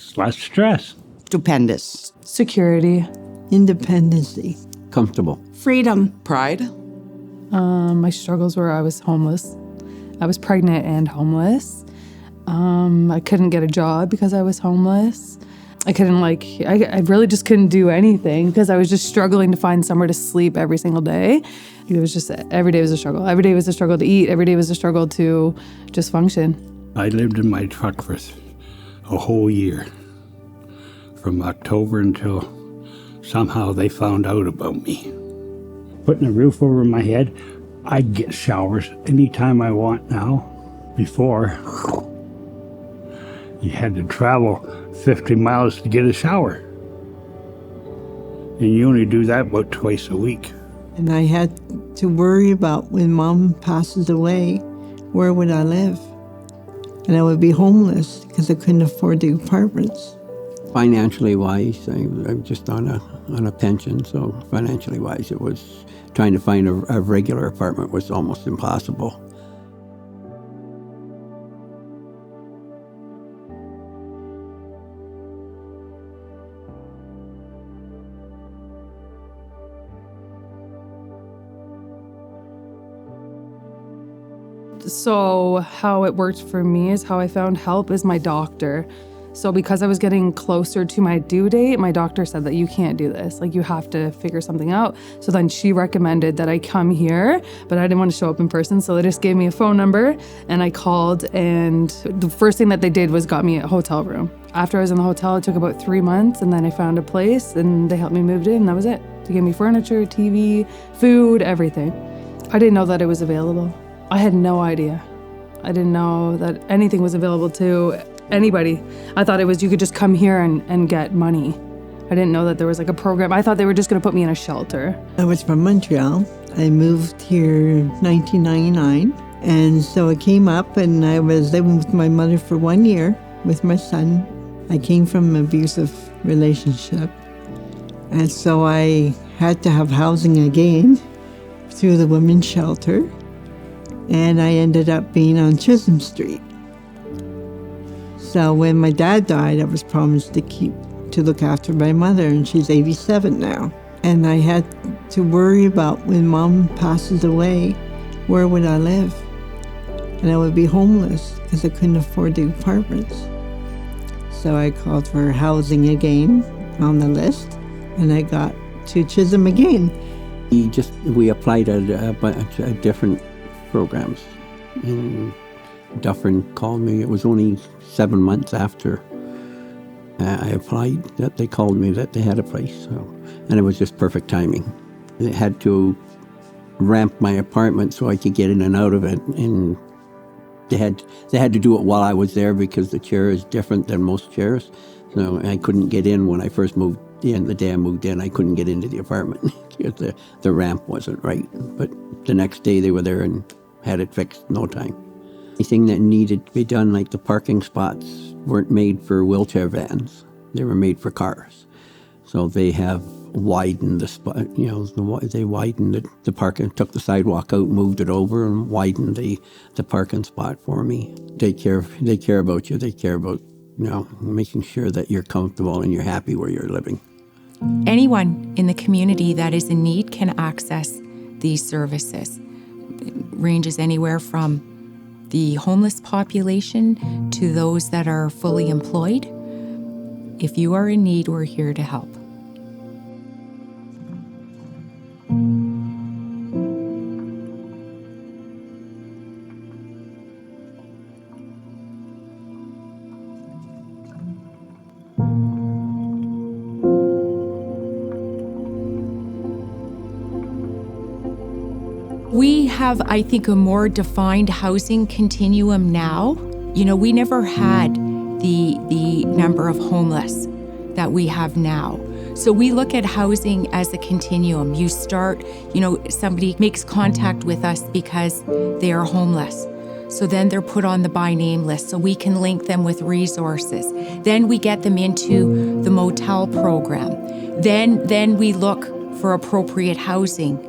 It's less stress. Stupendous. Security. Independency. Comfortable. Freedom. Pride. My struggles were I was homeless. I was pregnant and homeless. I couldn't get a job because I was homeless. I really just couldn't do anything because I was just struggling to find somewhere to sleep every single day. It was just, every day was a struggle. Every day was a struggle to eat. Every day was a struggle to just function. I lived in my truck for a whole year, from October until somehow they found out about me. Putting a roof over my head, I get showers anytime I want now. Before, you had to travel 50 miles to get a shower. And you only do that about twice a week. And I had to worry about when Mom passes away, where would I live? And I would be homeless because I couldn't afford the apartments. Financially wise, I'm just on a pension, so financially wise, it was trying to find a regular apartment was almost impossible. So how it worked for me is how I found help is my doctor. So because I was getting closer to my due date, my doctor said that you can't do this. Like, you have to figure something out. So then she recommended that I come here, but I didn't want to show up in person. So they just gave me a phone number and I called, and the first thing that they did was got me a hotel room. After I was in the hotel, it took about 3 months, and then I found a place and they helped me move in, and that was it. They gave me furniture, TV, food, everything. I didn't know that it was available. I had no idea. I didn't know that anything was available to anybody. I thought it was you could just come here and get money. I didn't know that there was like a program. I thought they were just gonna put me in a shelter. I was from Montreal. I moved here in 1999. And so I came up and I was living with my mother for 1 year with my son. I came from an abusive relationship. And so I had to have housing again through the women's shelter. And I ended up being on Chisholm Street. So when my dad died, I was promised to look after my mother, and she's 87 now. And I had to worry about when Mom passes away, where would I live? And I would be homeless because I couldn't afford the apartments. So I called for housing again on the list, and I got to Chisholm again. We applied at a bunch of different programs. And Dufferin called me. It was only 7 months after I applied that they called me that they had a place. And it was just perfect timing. They had to ramp my apartment so I could get in and out of it. And they had to do it while I was there because the chair is different than most chairs. So I couldn't get in when I first moved in. The day I moved in, I couldn't get into the apartment because the ramp wasn't right. But the next day they were there and had it fixed in no time. Anything that needed to be done, like the parking spots, weren't made for wheelchair vans. They were made for cars. So they have widened the spot, they widened the parking, took the sidewalk out, moved it over, and widened the parking spot for me. They care about you. They care about, making sure that you're comfortable and you're happy where you're living. Anyone in the community that is in need can access these services. It ranges anywhere from the homeless population to those that are fully employed. If you are in need, we're here to help. We have, I think, a more defined housing continuum now. We never had the number of homeless that we have now. So we look at housing as a continuum. You start, somebody makes contact with us because they are homeless. So then they're put on the by name list so we can link them with resources. Then we get them into the motel program. Then we look for appropriate housing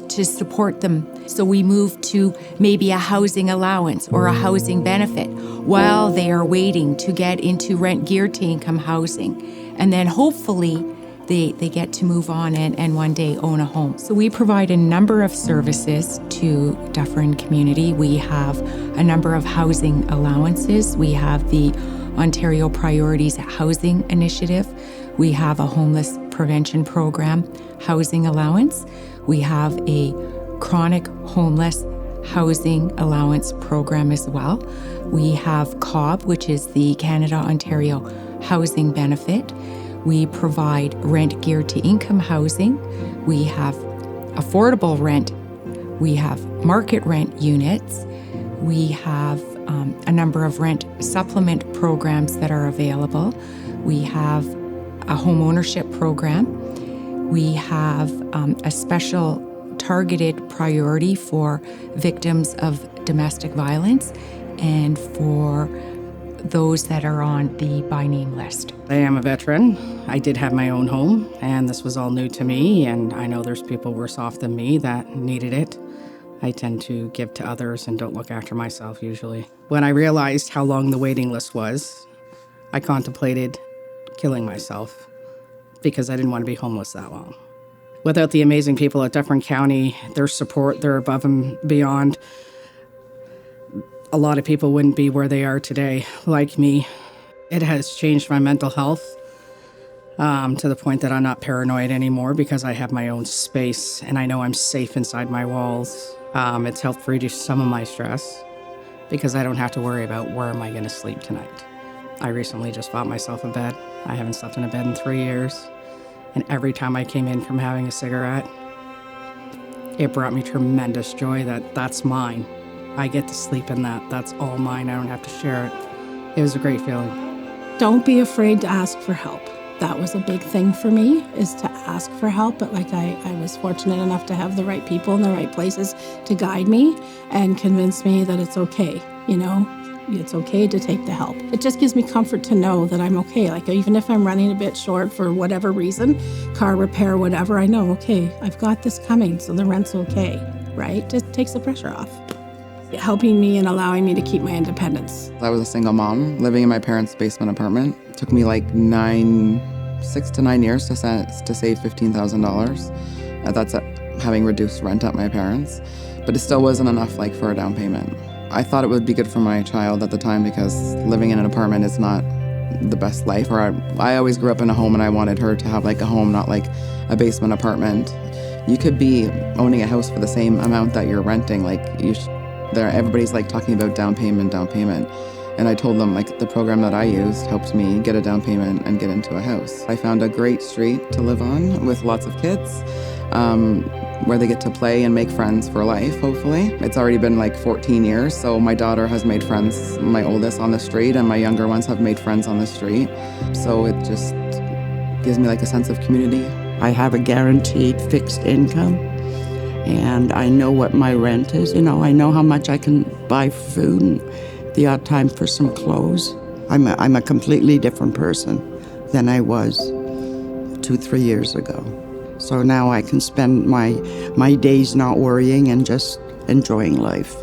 to support them So we move to maybe a housing allowance or a housing benefit while they are waiting to get into rent geared to income housing. And then hopefully they get to move on and one day own a home. So we provide a number of services to Dufferin community. We have a number of housing allowances. We have the Ontario Priorities Housing Initiative. We have a homeless prevention program, housing allowance. We have a chronic homeless housing allowance program as well. We have COB, which is the Canada-Ontario Housing Benefit. We provide rent geared to income housing. We have affordable rent. We have market rent units. We have a number of rent supplement programs that are available. We have a home ownership program. We have a special targeted priority for victims of domestic violence and for those that are on the by name list. I am a veteran. I did have my own home, and this was all new to me, and I know there's people worse off than me that needed it. I tend to give to others and don't look after myself usually. When I realized how long the waiting list was, I contemplated killing myself because I didn't want to be homeless that long. Without the amazing people at Dufferin County, their support, they're above and beyond. A lot of people wouldn't be where they are today, like me. It has changed my mental health to the point that I'm not paranoid anymore because I have my own space and I know I'm safe inside my walls. It's helped reduce some of my stress because I don't have to worry about where am I going to sleep tonight. I recently just bought myself a bed. I haven't slept in a bed in 3 years. And every time I came in from having a cigarette, it brought me tremendous joy that that's mine. I get to sleep in that. That's all mine. I don't have to share it. It was a great feeling. Don't be afraid to ask for help. That was a big thing for me, is to ask for help. But like I was fortunate enough to have the right people in the right places to guide me and convince me that it's okay, you know? It's okay to take the help. It just gives me comfort to know that I'm okay. Like even if I'm running a bit short for whatever reason, car repair, whatever, I know, okay, I've got this coming, so the rent's okay, right? Just takes the pressure off. Helping me and allowing me to keep my independence. I was a single mom living in my parents' basement apartment. It took me like 6 to 9 years to save $15,000. That's having reduced rent at my parents, but it still wasn't enough like for a down payment. I thought it would be good for my child at the time because living in an apartment is not the best life. I always grew up in a home and I wanted her to have like a home, not like a basement apartment. You could be owning a house for the same amount that you're renting. Like everybody's like talking about down payment. And I told them like the program that I used helped me get a down payment and get into a house. I found a great street to live on with lots of kids. Where they get to play and make friends for life, hopefully. It's already been like 14 years, so my daughter has made friends, my oldest, on the street, and my younger ones have made friends on the street. So it just gives me like a sense of community. I have a guaranteed fixed income, and I know what my rent is. You know, I know how much I can buy food and the odd time for some clothes. I'm a completely different person than I was 2-3 years ago. So now I can spend my days not worrying and just enjoying life.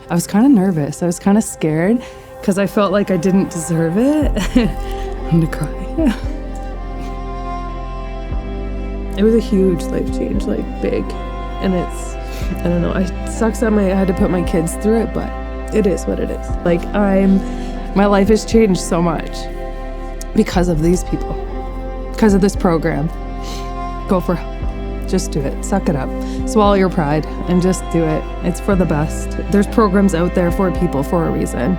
I was kind of nervous. I was kind of scared because I felt like I didn't deserve it. I'm gonna cry. It was a huge life change, like big. And I don't know, it sucks that I had to put my kids through it, but it is what it is. Like my life has changed so much because of these people, because of this program. Go for help. Just do it. Suck it up. Swallow your pride and just do it. It's for the best. There's programs out there for people for a reason.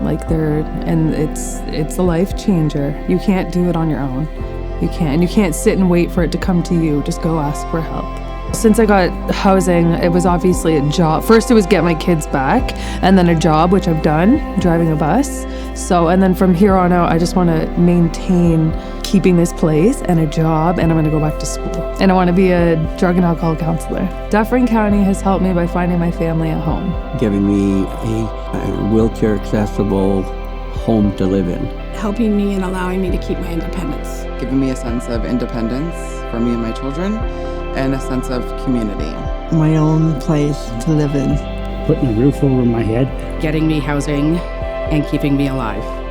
And it's a life changer. You can't do it on your own. You can't. And you can't sit and wait for it to come to you. Just go ask for help. Since I got housing, it was obviously a job. First, it was get my kids back, and then a job, which I've done, driving a bus. And then from here on out, I just want to maintain keeping this place and a job, and I'm going to go back to school. And I want to be a drug and alcohol counselor. Dufferin County has helped me by finding my family a home. Giving me a wheelchair-accessible home to live in. Helping me and allowing me to keep my independence. Giving me a sense of independence for me and my children, and a sense of community. My own place to live in. Putting a roof over my head. Getting me housing and keeping me alive.